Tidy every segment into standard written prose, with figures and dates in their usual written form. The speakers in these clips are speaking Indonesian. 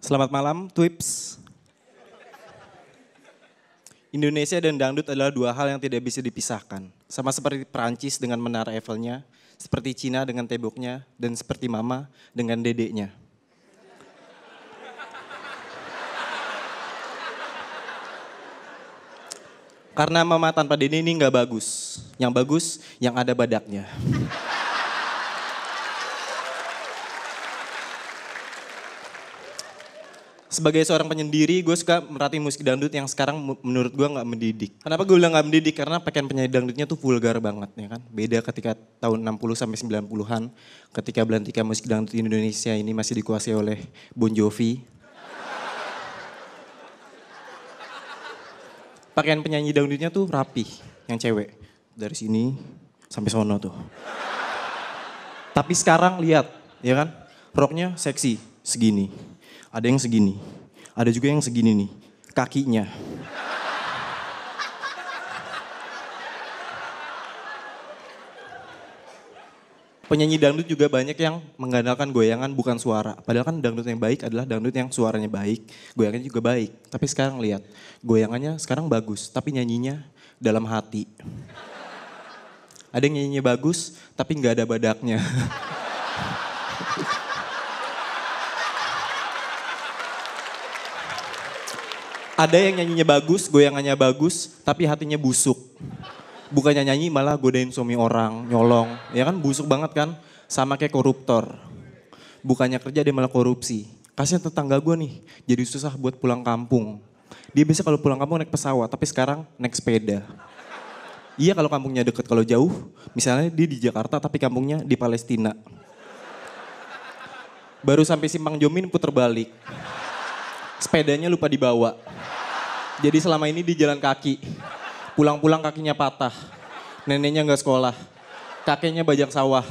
Selamat malam, Twips. Indonesia dan dangdut adalah dua hal yang tidak bisa dipisahkan. Sama seperti Perancis dengan menara Eiffelnya, seperti Cina dengan temboknya, dan seperti Mama dengan dedeknya. Karena Mama tanpa dede ini nggak bagus. Yang bagus, yang ada badaknya. Sebagai seorang penyendiri, gue suka merhatiin musik dangdut yang sekarang menurut gue nggak mendidik. Kenapa gue bilang nggak mendidik? Karena pakaian penyanyi dangdutnya tuh vulgar banget ya kan. Beda ketika tahun 60 sampai 90-an, ketika belantika musik dangdut di Indonesia ini masih dikuasai oleh Bon Jovi. Pakaian penyanyi dangdutnya tuh rapi, yang cewek. Dari sini sampai sono tuh. Tapi sekarang lihat, ya kan? Roknya seksi, segini. Ada yang segini, ada juga yang segini nih, kakinya. Penyanyi dangdut juga banyak yang mengandalkan goyangan bukan suara. Padahal kan dangdut yang baik adalah dangdut yang suaranya baik, goyangannya juga baik. Tapi sekarang lihat, goyangannya sekarang bagus, tapi nyanyinya dalam hati. Ada yang nyanyinya bagus, tapi nggak ada badaknya. Ada yang nyanyinya bagus, goyangannya bagus, tapi hatinya busuk. Bukannya nyanyi malah godain suami orang, nyolong. Ya kan busuk banget kan, sama kayak koruptor. Bukannya kerja dia malah korupsi. Kasihan tetangga gue nih, jadi susah buat pulang kampung. Dia biasa kalau pulang kampung naik pesawat, tapi sekarang naik sepeda. Iya kalau kampungnya deket, kalau jauh, misalnya dia di Jakarta tapi kampungnya di Palestina. Baru sampai Simpang Jomin puter balik. Sepedanya lupa dibawa. Jadi selama ini di jalan kaki. Pulang-pulang kakinya patah. Neneknya nggak sekolah. Kakeknya bajak sawah.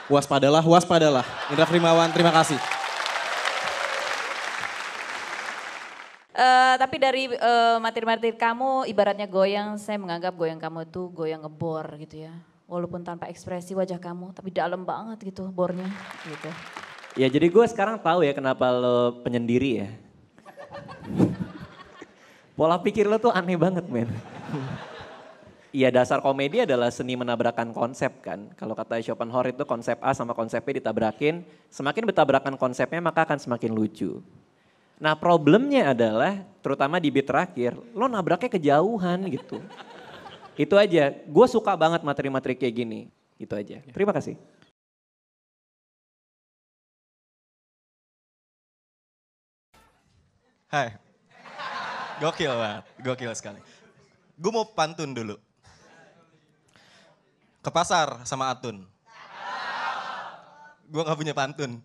Waspadalah, waspadalah. Indra Primawan, terima kasih. Tapi dari materi-materi kamu ibaratnya goyang, saya menganggap goyang kamu itu goyang ngebor gitu ya. Walaupun tanpa ekspresi wajah kamu, tapi dalam banget gitu bornya gitu. Ya jadi gue sekarang tahu ya kenapa lo penyendiri ya. Pola pikir lo tuh aneh banget men. Iya dasar komedi adalah seni menabrakkan konsep kan. Kalau kata Schopenhauer itu konsep A sama konsep B ditabrakin. Semakin bertabrakan konsepnya maka akan semakin lucu. Nah problemnya adalah terutama di beat terakhir lo nabraknya kejauhan gitu. Itu aja, gue suka banget materi-materi kayak gini. Itu aja, terima kasih. Hai. Gokil banget, gokil sekali. Gue mau pantun dulu. Ke pasar sama Atun. Gue gak punya pantun.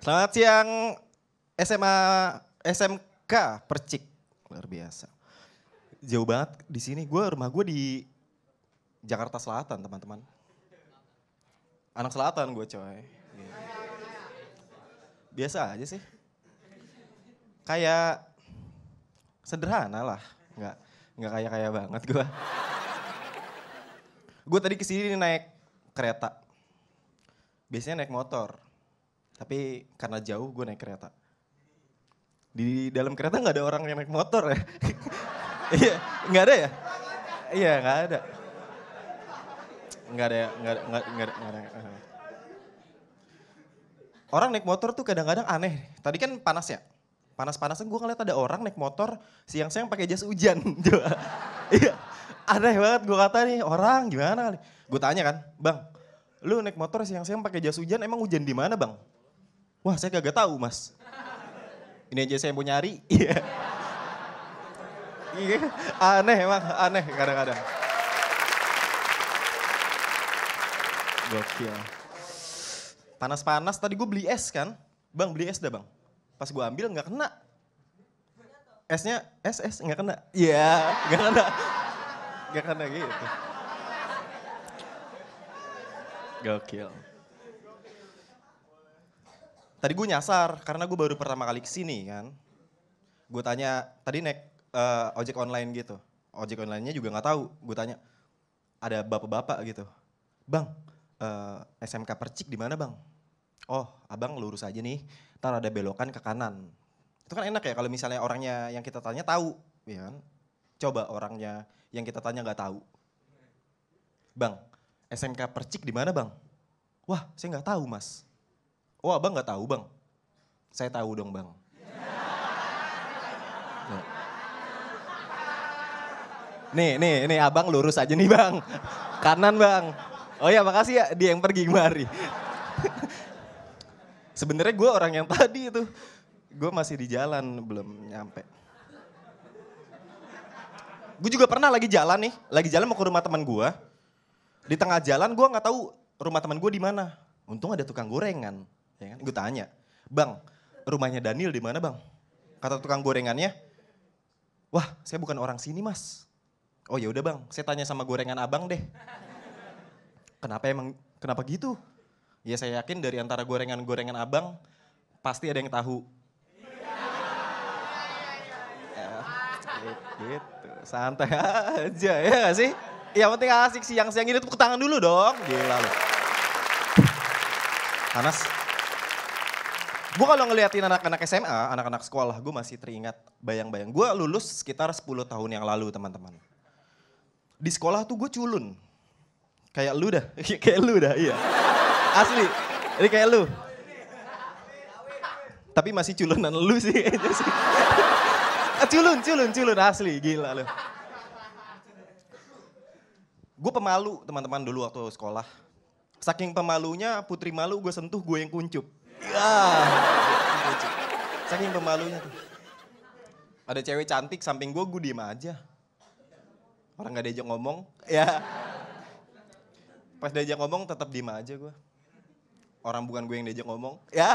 Selamat siang SMA, SMK Percik. Luar biasa. Jauh banget di sini. Rumah gue di Jakarta Selatan teman-teman. Anak selatan gue coy. Biasa aja sih. Kayak sederhana lah, nggak kaya banget gue. Gue tadi kesini naik kereta, biasanya naik motor, tapi karena jauh gue naik kereta. Di dalam kereta nggak ada orang yang naik motor ya? Iya, nggak ada ya? Iya nggak ada. Nggak ada. Orang naik motor tuh kadang-kadang aneh. Tadi kan panas ya? Panas-panasan gue ngeliat ada orang naik motor siang-siang pakai jas hujan. Iya, aneh banget gue kata nih orang gimana kali. Gue tanya kan, bang lu naik motor siang-siang pakai jas hujan emang hujan di mana bang? Wah saya kagak tahu mas. Ini aja saya mau nyari. Iya. Iya, aneh emang, aneh kadang-kadang. Gokil. Panas-panas tadi gue beli es kan. Bang beli es dah bang. Pas gue ambil nggak kena. Esnya, es nggak kena. Iya, nggak kena. Nggak kena gitu. Gokil. Tadi gue nyasar karena gue baru pertama kali kesini kan. Gue tanya, tadi naik ojek online gitu. Ojek online-nya juga nggak tahu. Gue tanya, ada bapak-bapak gitu. Bang, SMK Percik di mana bang? oh abang lurus aja nih, ntar ada belokan ke kanan. Itu kan enak ya kalau misalnya orangnya yang kita tanya tahu, ya kan? Coba orangnya yang kita tanya nggak tahu. Bang, SMK Percik di mana bang? Wah, saya nggak tahu mas. Oh abang nggak tahu bang? Saya tahu dong bang. Nih abang lurus aja nih bang. Kanan bang. Oh ya makasih ya dia yang pergi kemari. Sebenarnya gue orang yang tadi itu. Gue masih di jalan belum nyampe. Gue juga pernah lagi jalan nih. Lagi jalan mau ke rumah teman gue. Di tengah jalan gue gak tahu rumah teman gue di mana. Untung ada tukang gorengan. Ya kan? Gue tanya, bang rumahnya Daniel di mana bang? Kata tukang gorengannya, wah saya bukan orang sini mas. Oh ya udah bang, saya tanya sama gorengan abang deh. Kenapa gitu? Ya saya yakin dari antara gorengan-gorengan abang pasti ada yang tahu. Ya, gitu, santai aja ya gak sih? Yang penting asik siang-siang ini tepuk tangan dulu dong. Gila loh. Panas. Gue kalau ngeliatin anak-anak SMA, anak-anak sekolah, gue masih teringat bayang-bayang. Gue lulus sekitar 10 tahun yang lalu teman-teman. Di sekolah tuh gue culun. Kayak lu dah, iya. Asli, ini kayak lu. Tapi masih culunan lu sih kayaknya sih. Culun, asli, gila lu. Gue pemalu teman-teman dulu waktu sekolah. Saking pemalunya putri malu gue sentuh gue yang kuncup. Ya, saking pemalunya tuh. Ada cewek cantik samping gue diem aja. Orang gak diajak ngomong, ya. Pas diajak ngomong tetap diem aja gue. Orang bukan gue yang diajak ngomong, ya.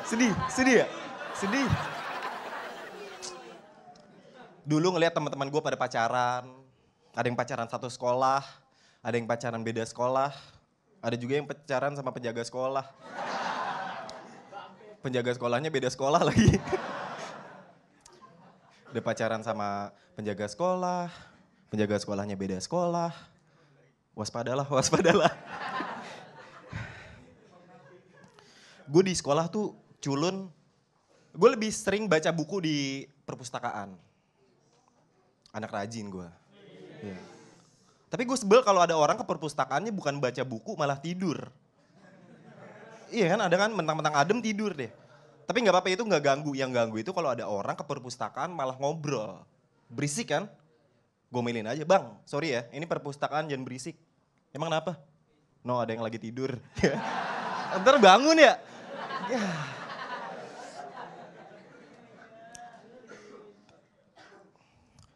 Sedih ya? Sedih. Dulu ngeliat teman-teman gue pada pacaran. Ada yang pacaran satu sekolah, ada yang pacaran beda sekolah. Ada juga yang pacaran sama penjaga sekolah. Penjaga sekolahnya beda sekolah lagi. Udah pacaran sama penjaga sekolahnya beda sekolah. Waspadalah. Gue di sekolah tuh culun, gue lebih sering baca buku di perpustakaan. Anak rajin gue. Ya. Tapi gue sebel kalau ada orang ke perpustakaannya bukan baca buku malah tidur. Iya kan, ada kan mentang-mentang adem tidur deh. Tapi gak apa-apa itu gak ganggu. Yang ganggu itu kalau ada orang ke perpustakaan malah ngobrol. Berisik kan? Gomelin aja, bang sorry ya ini perpustakaan jangan berisik. Emang kenapa? No ada yang lagi tidur. Ntar bangun ya? Ya.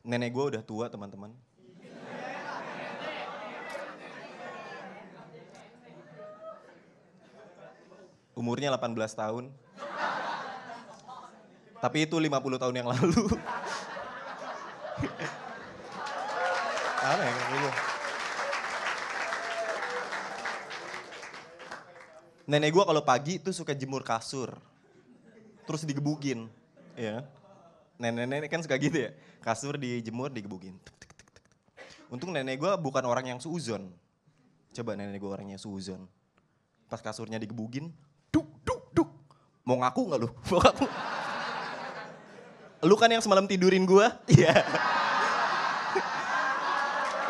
Nenek gue udah tua teman-teman. Umurnya 18 tahun. Tapi itu 50 tahun yang lalu. Aneh kayak gitu. Nenek gue kalau pagi tuh suka jemur kasur. Terus digebukin. Ya. Nenek-nenek kan suka gitu ya. Kasur dijemur, digebukin. Untung nenek gue bukan orang yang suuzon. Coba nenek gue orangnya suuzon. Pas kasurnya digebukin, duk. Mau ngaku gak lu? Mau ngaku? Lu kan yang semalam tidurin gue? Iya.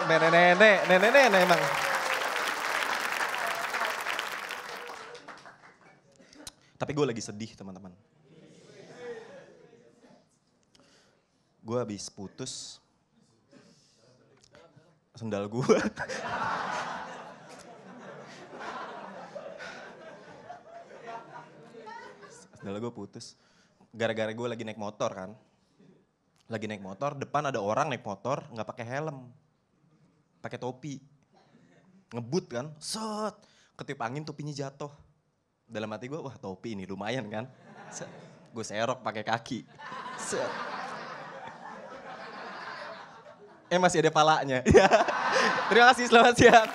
Nenek emang. Tapi gue lagi sedih teman-teman. Gue habis putus. Sendal gue. Sendal gue putus. Gara-gara gue lagi naik motor kan. Lagi naik motor, depan ada orang naik motor gak pakai helm. Pakai topi. Ngebut kan, set. Ketiup angin topinya jatuh. Dalam hati gue, wah topi ini lumayan kan. Set. Gue serok pakai kaki. Set. Masih ada palanya. Terima kasih, selamat siang.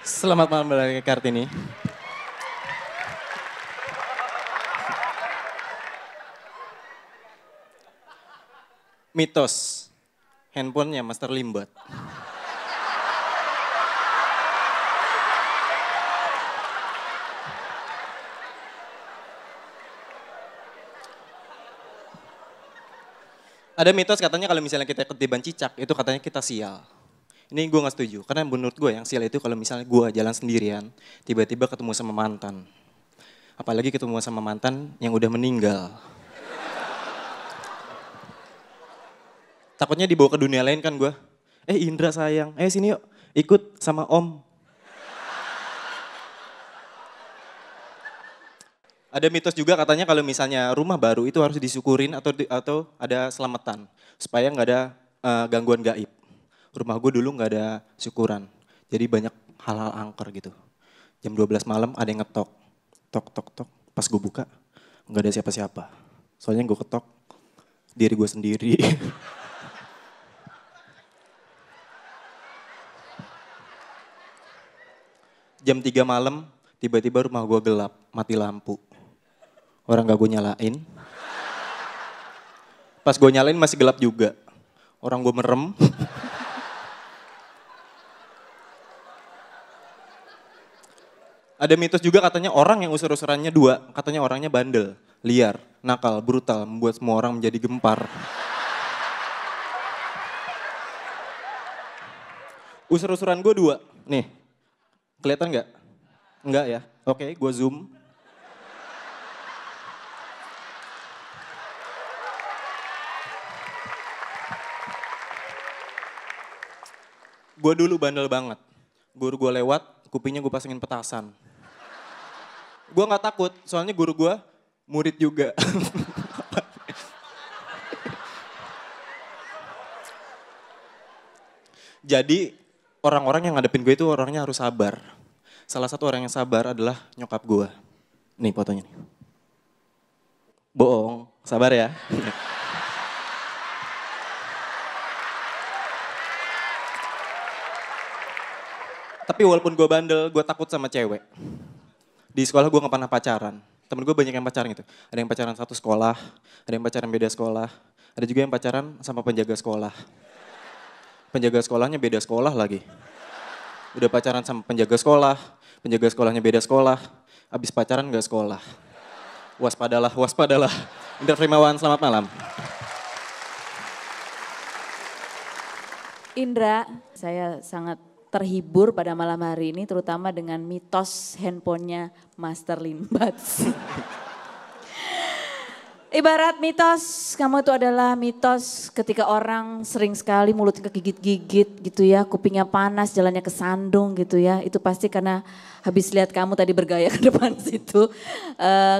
Selamat malam Mbak Kartini. Mitos. Handphonenya Master Limbat. Ada mitos katanya kalau misalnya kita ketiban cicak, itu katanya kita sial. Ini gue gak setuju, karena menurut gue yang sial itu kalau misalnya gue jalan sendirian, tiba-tiba ketemu sama mantan. Apalagi ketemu sama mantan yang udah meninggal. Takutnya dibawa ke dunia lain kan gue. Indra sayang, sini yuk ikut sama om. Ada mitos juga katanya kalau misalnya rumah baru itu harus disyukurin atau ada selamatan. Supaya nggak ada gangguan gaib. Rumah gue dulu nggak ada syukuran. Jadi banyak hal-hal angker gitu. Jam 12 malam ada yang ngetok. Tok, tok, tok. Pas gue buka nggak ada siapa-siapa. Soalnya gue ketok diri gue sendiri. Jam 3 malam tiba-tiba rumah gue gelap, mati lampu. Orang gak gue nyalain. Pas gue nyalain masih gelap juga. Orang gue merem. Ada mitos juga katanya orang yang usur-usurannya 2, katanya orangnya bandel, liar, nakal, brutal, membuat semua orang menjadi gempar. Usur-usuran gue 2, nih. Kelihatan nggak? Enggak ya? Oke, gue zoom. Gue dulu bandel banget. Guru gue lewat, kupingnya gue pasangin petasan. Gue gak takut, soalnya guru gue murid juga. Jadi orang-orang yang ngadepin gue itu orangnya harus sabar. Salah satu orang yang sabar adalah nyokap gue. Nih fotonya nih. Bohong, sabar ya. Tapi walaupun gue bandel, gue takut sama cewek. Di sekolah gue gak pernah pacaran. Temen gue banyak yang pacaran gitu. Ada yang pacaran satu sekolah, ada yang pacaran beda sekolah. Ada juga yang pacaran sama penjaga sekolah. Penjaga sekolahnya beda sekolah lagi. Udah pacaran sama penjaga sekolahnya beda sekolah. Abis pacaran gak sekolah. Waspadalah, waspadalah. Indra Primawan, selamat malam. Indra, saya sangat terhibur pada malam hari ini terutama dengan mitos handphonenya Master Limbat. Ibarat mitos, kamu itu adalah mitos ketika orang sering sekali mulutnya kegigit-gigit gitu ya, kupingnya panas, jalannya kesandung gitu ya. Itu pasti karena habis lihat kamu tadi bergaya ke depan situ.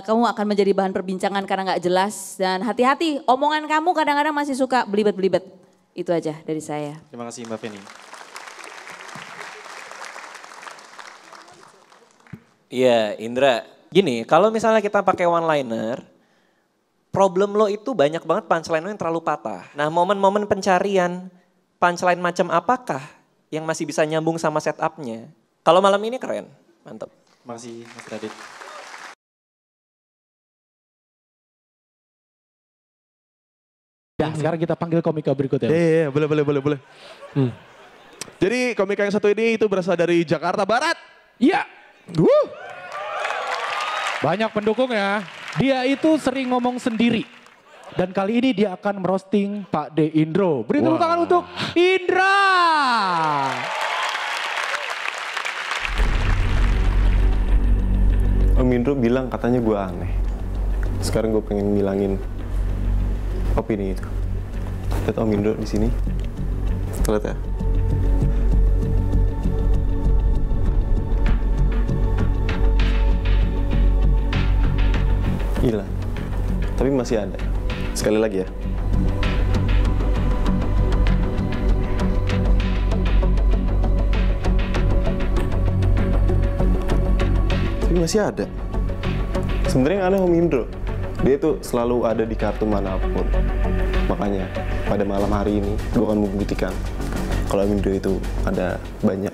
Kamu akan menjadi bahan perbincangan karena gak jelas. Dan hati-hati, omongan kamu kadang-kadang masih suka belibet-belibet. Itu aja dari saya. Terima kasih Mbak Feni. Iya, Indra. Gini, kalau misalnya kita pakai one liner, problem lo itu banyak banget punchline lo yang terlalu patah. Nah, momen-momen pencarian punchline macam apakah yang masih bisa nyambung sama setupnya? Kalau malam ini keren, mantap. Terima kasih Mas Radit. Ya, sekarang kita panggil komika berikutnya. Iya, boleh. Jadi komika yang satu ini itu berasal dari Jakarta Barat. Iya. Banyak pendukung ya. Dia itu sering ngomong sendiri. Dan kali ini dia akan merosting Pak De Indro. Beri tepuk tangan untuk Indra. Om Indro bilang katanya gue aneh. Sekarang gue pengen ngilangin opini itu. Lihat Om Indro di sini. Lihat ya. Hilang. Tapi masih ada. Sekali lagi ya. Tapi masih ada. Sebenarnya aneh Om Indro. Dia tuh selalu ada di kartu manapun. Makanya pada malam hari ini gue akan membuktikan kalau Om Indro itu ada banyak.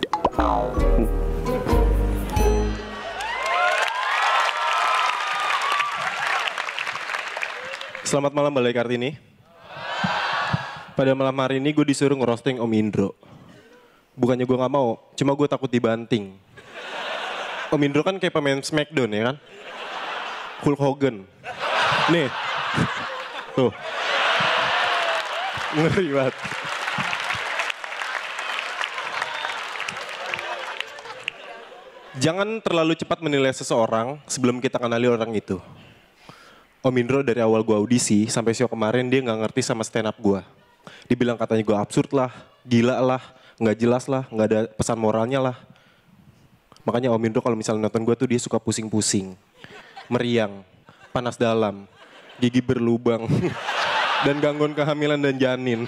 Selamat malam Balai Kartini. Pada malam hari ini gue disuruh ngerosting Om Indro. Bukannya gue gak mau, cuma gue takut dibanting. Om Indro kan kayak pemain Smackdown ya kan? Hulk Hogan. Nih. Tuh. Ngeri banget. Jangan terlalu cepat menilai seseorang sebelum kita kenali orang itu. Om Indro dari awal gue audisi sampai show kemarin dia gak ngerti sama stand up gue. Dibilang katanya gue absurd lah, gila lah, gak jelas lah, gak ada pesan moralnya lah. Makanya Om Indro kalau misalnya nonton gue tuh dia suka pusing-pusing, meriang, panas dalam, gigi berlubang, dan gangguan kehamilan dan janin.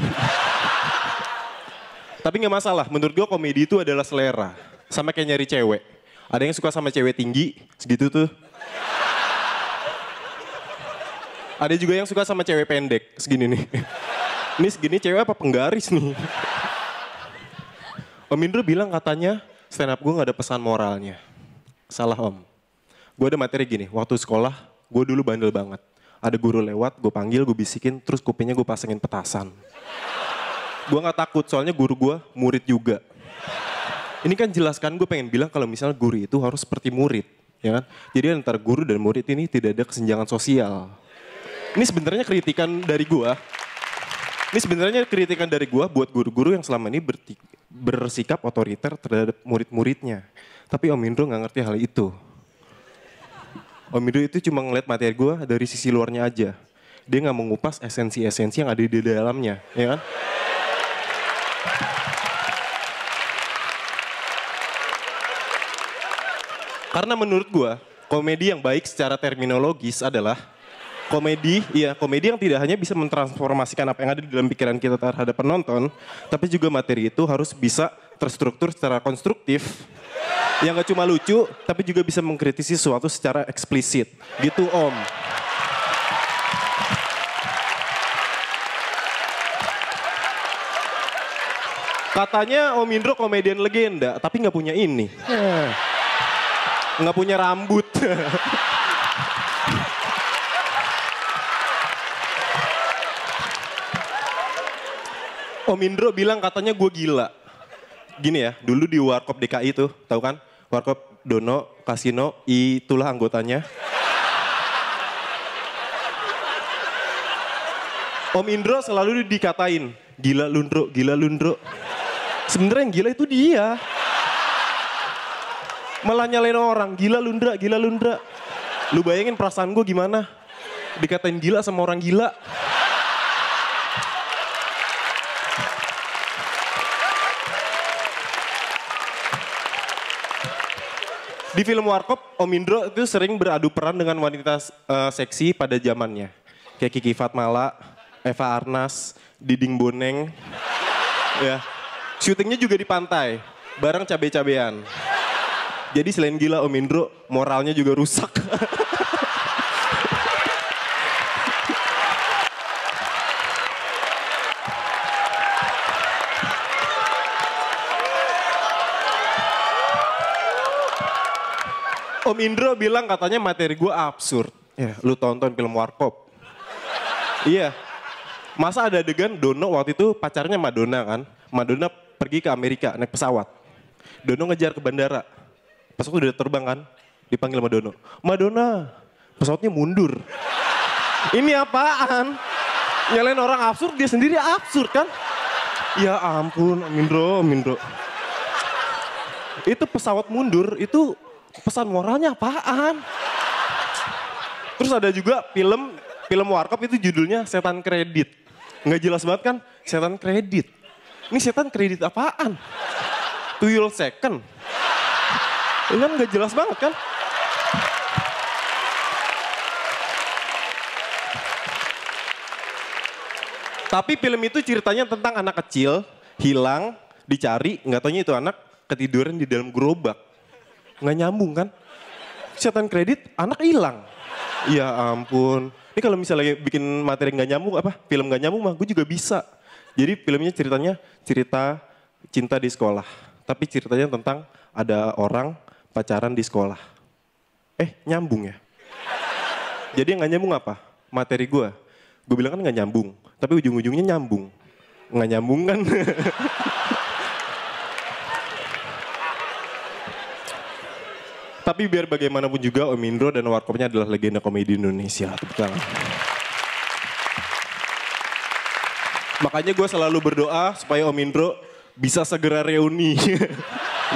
Tapi gak masalah, menurut gue komedi itu adalah selera. Sama kayak nyari cewek. Ada yang suka sama cewek tinggi, segitu tuh. Ada juga yang suka sama cewek pendek, segini nih. Ini segini cewek apa penggaris nih. Om Indro bilang katanya stand up gue gak ada pesan moralnya. Salah Om. Gue ada materi gini, waktu sekolah gue dulu bandel banget. Ada guru lewat, gue panggil, gue bisikin, terus kupingnya gue pasangin petasan. Gue gak takut, soalnya guru gue murid juga. Ini kan jelaskan gue pengen bilang kalau misalnya guru itu harus seperti murid. Ya kan? Jadi antara guru dan murid ini tidak ada kesenjangan sosial. Ini sebenarnya kritikan dari gue. Ini sebenarnya kritikan dari gue buat guru-guru yang selama ini bersikap otoriter terhadap murid-muridnya. Tapi Om Indro gak ngerti hal itu. Om Indro itu cuma ngeliat materi gue dari sisi luarnya aja. Dia gak mengupas esensi-esensi yang ada di dalamnya, ya kan? Karena menurut gue, komedi yang baik secara terminologis adalah komedi yang tidak hanya bisa mentransformasikan apa yang ada di dalam pikiran kita terhadap penonton, tapi juga materi itu harus bisa terstruktur secara konstruktif. Yang gak cuma lucu, tapi juga bisa mengkritisi sesuatu secara eksplisit. Gitu Om. Katanya Om Indro komedian legenda, tapi gak punya ini. Nggak punya rambut. Om Indro bilang katanya gue gila. Gini ya, dulu di Warkop DKI tuh, tahu kan? Warkop Dono, Kasino, itulah anggotanya. Om Indro selalu dikatain, gila lundro, gila lundro. Sebenarnya yang gila itu dia. Malah nyalain orang, gila lundra, gila lundra. Lu bayangin perasaan gue gimana? Dikatain gila sama orang gila. Di film Warkop, Om Indro itu sering beradu peran dengan wanita seksi pada zamannya. Kayak Kiki Fatmala, Eva Arnas, Diding Boneng. Ya. Syutingnya juga di pantai, bareng cabe-cabean. Jadi selain gila Om Indro, moralnya juga rusak. Om Indro bilang katanya materi gue absurd. Ya, lu tonton film Warkop. Iya. Masa ada adegan Dono waktu itu pacarnya Madonna kan. Madonna pergi ke Amerika naik pesawat. Dono ngejar ke bandara. Pesawat udah terbang kan, dipanggil Madonna. Madonna, pesawatnya mundur. Ini apaan? Nyalain orang absurd, dia sendiri absurd kan? Ya ampun, Om Indro. Itu pesawat mundur, itu pesan moralnya apaan? Terus ada juga film Warkop itu judulnya Setan Kredit. Nggak jelas banget kan, setan kredit. Ini setan kredit apaan? Tuyul second. Ini kan gak jelas banget kan? Tapi film itu ceritanya tentang anak kecil, hilang, dicari, nggak taunya itu anak ketiduran di dalam gerobak. Nggak nyambung kan? Setan kredit, anak hilang. Ya ampun. Ini kalau misalnya bikin materi nggak nyambung, film nggak nyambung mah gue juga bisa. Jadi filmnya cerita cinta di sekolah. Tapi ceritanya tentang ada orang pacaran di sekolah. Nyambung ya? Jadi yang gak nyambung apa? Materi gue. Gue bilang kan gak nyambung, tapi ujung-ujungnya nyambung. Nggak nyambung kan? Tapi biar bagaimanapun juga Om Indro dan Warkopnya adalah legenda komedi Indonesia. Tepuk tangan. Makanya gue selalu berdoa supaya Om Indro bisa segera reuni.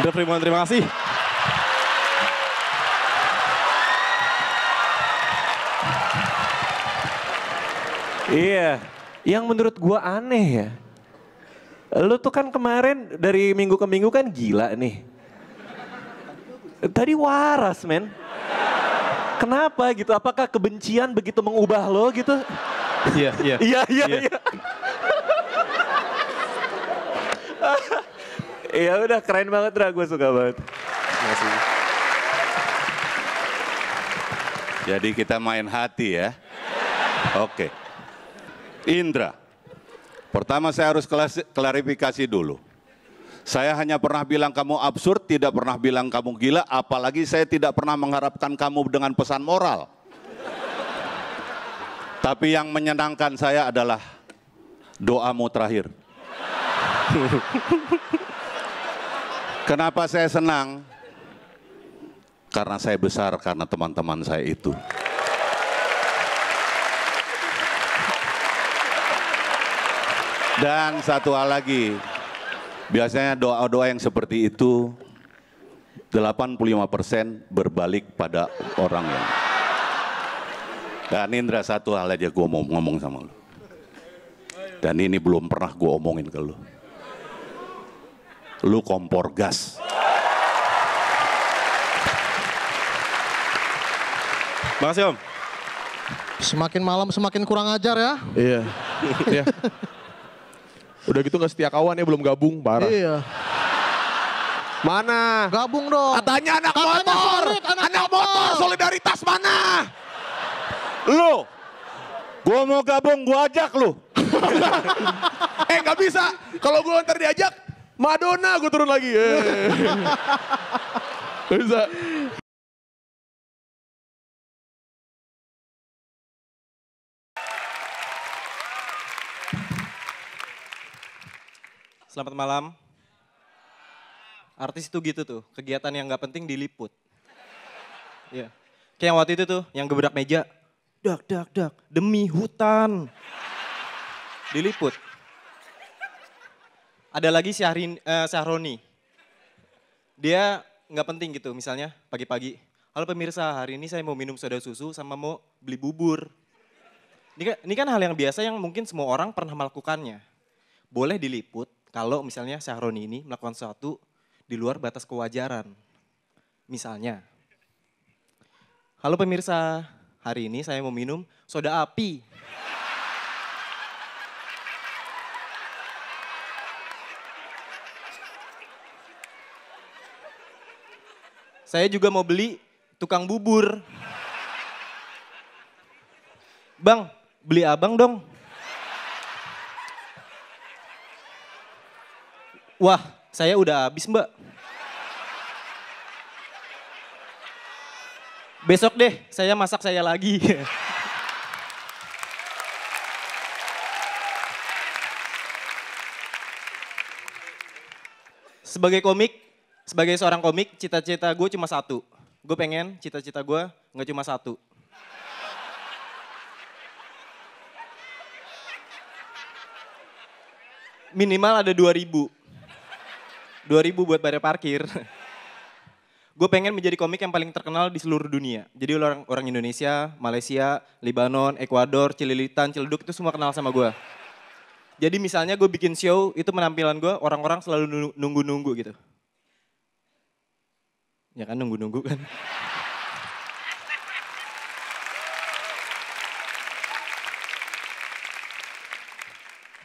Indro Frimawan, terima kasih. Iya, yang menurut gua aneh ya. Lu tuh kan kemarin dari minggu ke minggu kan gila nih. Tadi waras men. Kenapa gitu? Apakah kebencian begitu mengubah lo gitu? Iya, iya. Iya. Iya udah keren banget Ra, gue suka banget. Terima kasih. Jadi kita main hati ya. Oke. Indra, pertama saya harus klarifikasi dulu. Saya hanya pernah bilang kamu absurd, tidak pernah bilang kamu gila, apalagi saya tidak pernah mengharapkan kamu dengan pesan moral. Tapi yang menyenangkan saya adalah doamu terakhir. Kenapa saya senang? Karena saya besar, karena teman-teman saya itu. Dan satu hal lagi, biasanya doa-doa yang seperti itu 85% berbalik pada orang yang. Dan Indra, satu hal aja gue mau ngomong sama lu. Dan ini belum pernah gue omongin ke lu. Lu kompor gas. Makasih Om. Semakin malam semakin kurang ajar ya. Iya. Iya. Udah gitu gak setia kawan ya, belum gabung, parah. Iya. Mana? Gabung dong. Katanya anak Katanya motor, solid, anak motor, solidaritas mana? Lu, Gua mau gabung, gua ajak lu. gak bisa. Kalau gue ntar diajak, Madonna gue turun lagi. Bisa. Selamat malam. Artis itu gitu tuh, kegiatan yang gak penting diliput. Iya. Kayak yang waktu itu tuh, yang gebrak meja. Dak, demi hutan. Diliput. Ada lagi Syahroni. Dia gak penting gitu, misalnya pagi-pagi. Halo pemirsa, hari ini saya mau minum soda susu sama mau beli bubur. Ini kan hal yang biasa yang mungkin semua orang pernah melakukannya. Boleh diliput kalau misalnya Syahroni ini melakukan sesuatu di luar batas kewajaran. Misalnya, halo pemirsa, hari ini saya mau minum soda api. Saya juga mau beli tukang bubur. Bang, beli abang dong. Wah, saya udah habis mbak. Besok deh, saya masak saya lagi. Sebagai komik, sebagai seorang komik, cita-cita gue cuma satu. Gue pengen cita-cita gue nggak cuma satu. Minimal ada 2.000. 2.000 buat bayar parkir. Gue pengen menjadi komik yang paling terkenal di seluruh dunia. Jadi orang Indonesia, Malaysia, Lebanon, Ekuador, Cililitan, Ciledug itu semua kenal sama gue. Jadi misalnya gue bikin show, itu penampilan gue, orang-orang selalu nunggu-nunggu gitu. Ya kan nunggu-nunggu kan.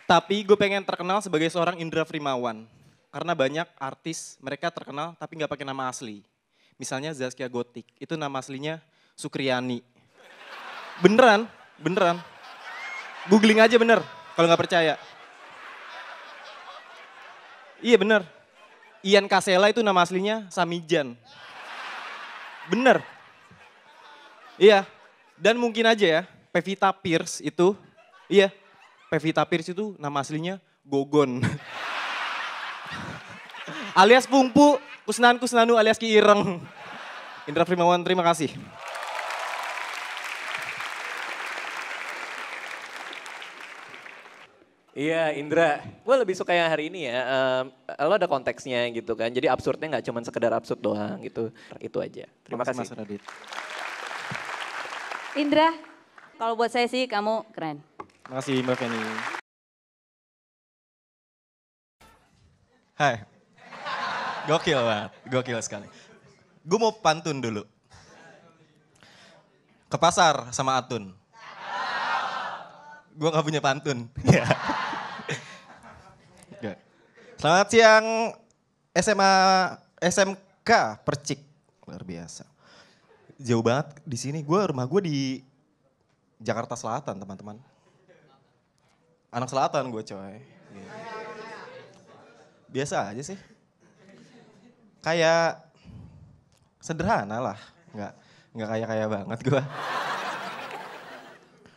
Tapi gue pengen terkenal sebagai seorang Indra Frimawan. Karena banyak artis mereka terkenal tapi nggak pakai nama asli. Misalnya Zaskia Gotik, itu nama aslinya Sukriani. Beneran. Googling aja bener, kalau nggak percaya. Iya bener. Ian Kasela itu nama aslinya Samijan. Bener. Iya, dan mungkin aja ya, Pevita Pierce itu, Pevita Pierce itu nama aslinya Gogon. Alias Pungpu, Kusnanu alias Ki Ireng. Indra Primawan, terima kasih. Iya Indra, gue lebih suka yang hari ini ya, lo ada konteksnya gitu kan, jadi absurdnya nggak cuma sekedar absurd doang gitu, itu aja. Terima kasih. Mas Radit. Indra, kalau buat saya sih kamu keren. Terima kasih Mbak Feni. Hai. Gokil banget, gokil sekali. Gue mau pantun dulu. Ke pasar sama Atun. Gue gak punya pantun. Ya. Selamat siang SMA, SMK Percik. Luar biasa. Jauh banget di sini. Rumah gue di Jakarta Selatan teman-teman. Anak selatan gue coy. Biasa aja sih. Kayak sederhana lah. Nggak kaya banget gue.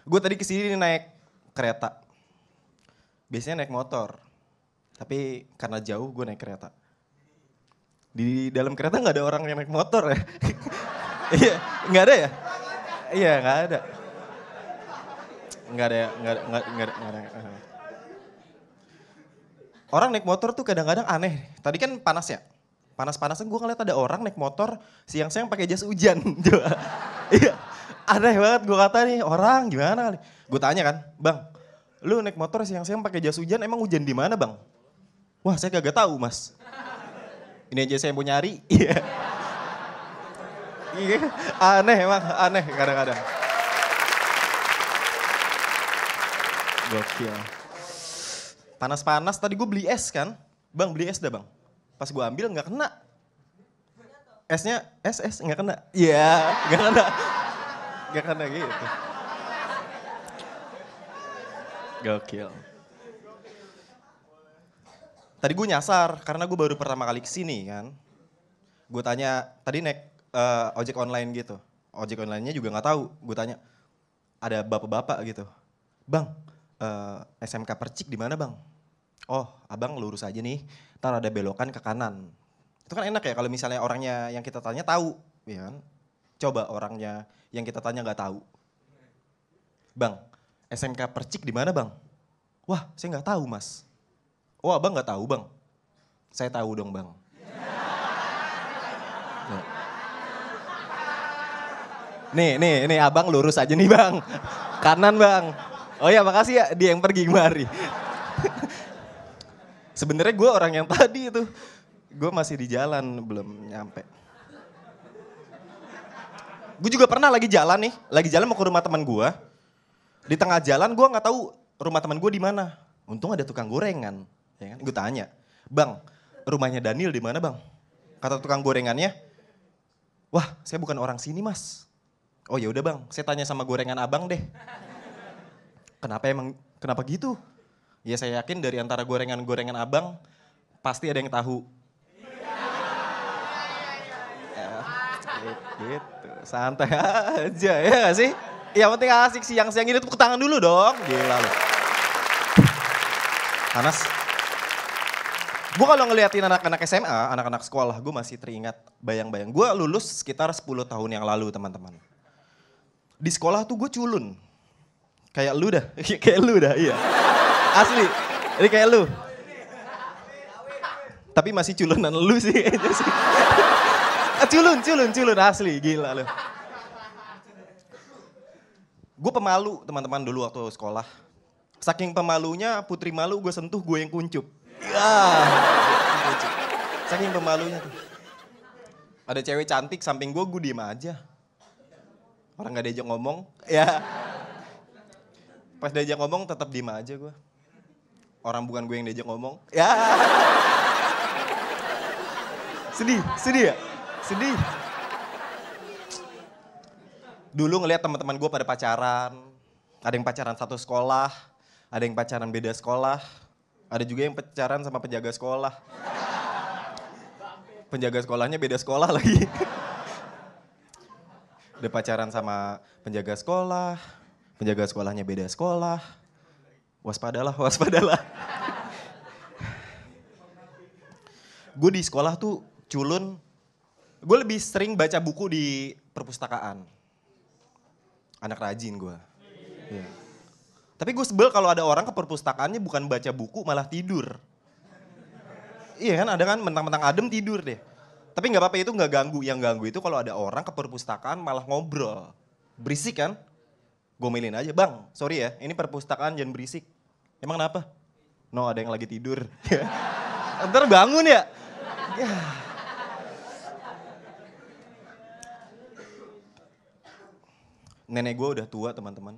Gue tadi kesini naik kereta. Biasanya naik motor. Tapi karena jauh gue naik kereta. Di dalam kereta nggak ada orang yang naik motor ya. Iya, nggak ada ya? Iya, nggak ada. Nggak ada. Orang naik motor tuh kadang-kadang aneh. Tadi kan panas ya? Panas-panasan gue ngeliat ada orang naik motor siang-siang pakai jas hujan. Iya, aneh banget gue kata nih orang gimana kali. Gue tanya kan, bang, lu naik motor siang-siang pakai jas hujan emang hujan di mana bang? Wah saya kagak tahu mas. Ini aja saya mau nyari. Iya. Iya, aneh emang, aneh kadang-kadang. Gokil. Panas-panas tadi gue beli es kan. Bang beli es dah bang. Pas gue ambil nggak kena. Esnya, es nggak kena. Iya, nggak kena. Nggak kena gitu. Gokil. Tadi gue nyasar karena gue baru pertama kali kesini kan. Gue tanya, tadi naik ojek online gitu. Ojek online-nya juga nggak tahu. Gue tanya, ada bapak-bapak gitu. Bang, SMK Percik di mana bang? Oh, abang lurus aja nih, ntar ada belokan ke kanan. Itu kan enak ya kalau misalnya orangnya yang kita tanya tahu, ya kan? Coba orangnya yang kita tanya nggak tahu. Bang, SMK Percik di mana bang? Wah, saya nggak tahu mas. Oh, abang nggak tahu bang? Saya tahu dong bang. Nih abang lurus aja nih bang. Kanan bang. Oh ya makasih ya dia yang pergi kemari. Sebenarnya gue orang yang tadi itu. Gue masih di jalan belum nyampe. Gue juga pernah lagi jalan nih. Lagi jalan mau ke rumah teman gue. Di tengah jalan gue gak tahu rumah teman gue di mana. Untung ada tukang gorengan. Ya kan? Gue tanya, bang rumahnya Daniel di mana bang? Kata tukang gorengannya, wah saya bukan orang sini mas. Oh ya udah bang, saya tanya sama gorengan abang deh. Kenapa gitu? Ya saya yakin dari antara gorengan-gorengan abang pasti ada yang tahu. Ya, gitu, santai aja ya gak sih? Yang penting asik siang-siang ini tepuk tangan dulu dong. Gila loh. Panas. Gue kalau ngeliatin anak-anak SMA, anak-anak sekolah, gue masih teringat bayang-bayang. Gue lulus sekitar 10 tahun yang lalu teman-teman. Di sekolah tuh gue culun. Kayak lu dah, kayak lu dah, iya. Asli, ini kayak lu. Tapi masih culunan lu sih kayaknya sih. Culun, asli, gila lu. Gue pemalu teman-teman dulu waktu sekolah. Saking pemalunya putri malu gue sentuh gue yang kuncup. Ya, saking pemalunya tuh. Ada cewek cantik samping gue diem aja. Orang gak diajak ngomong, ya. Pas diajak ngomong tetap diem aja gue. Orang bukan gue yang diajak ngomong, ya. Sedih ya? Sedih. Dulu ngeliat teman-teman gue pada pacaran. Ada yang pacaran satu sekolah, ada yang pacaran beda sekolah. Ada juga yang pacaran sama penjaga sekolah. Penjaga sekolahnya beda sekolah lagi. Udah pacaran sama penjaga sekolah, penjaga sekolahnya beda sekolah. Waspadalah. gue di sekolah tuh culun, gue lebih sering baca buku di perpustakaan. Anak rajin gue. Iya. Tapi gue sebel kalau ada orang ke perpustakaannya bukan baca buku malah tidur. Iya kan, ada kan mentang-mentang adem tidur deh. Tapi nggak apa-apa, itu nggak ganggu. Yang ganggu itu kalau ada orang ke perpustakaan malah ngobrol. Berisik kan? Gomelin aja, bang sorry ya ini perpustakaan jangan berisik. Emang kenapa? No ada yang lagi tidur. Ntar bangun ya. Ya. Nenek gue udah tua teman-teman.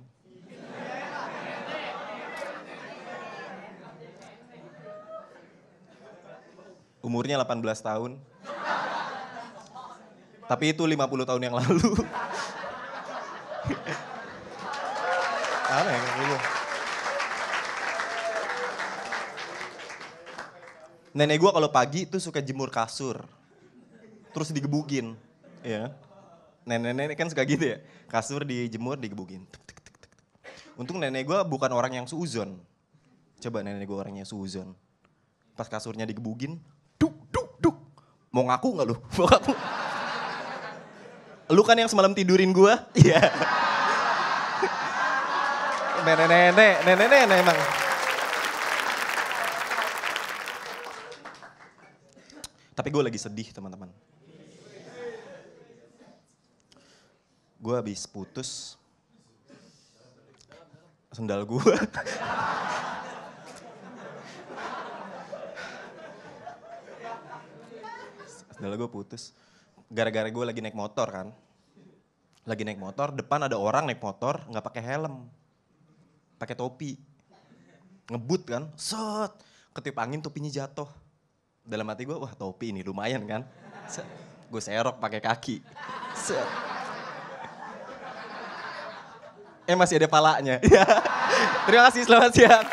Umurnya 18 tahun. Tapi itu 50 tahun yang lalu. Aneh kan gitu. Nenek gue kalau pagi tuh suka jemur kasur. Terus digebukin. Ya. Nenek-nenek kan suka gitu ya. Kasur dijemur, digebukin. Untung nenek gue bukan orang yang suuzon. Coba nenek gue orangnya suuzon. Pas kasurnya digebukin, duk. Mau ngaku gak lu? Mau ngaku? Lu kan yang semalam tidurin gue? Iya. Nenek emang. Tapi gue lagi sedih teman-teman. Gue habis putus. Sendal gue. Sendal gue putus. Gara-gara gue lagi naik motor kan. Lagi naik motor, depan ada orang naik motor gak pakai helm. Pakai topi. Ngebut kan, set. Ketiup angin topinya jatuh. Dalam hati gue, wah topi ini lumayan kan. Gue serok pakai kaki. Set. Masih ada palanya. Terima kasih, selamat siang.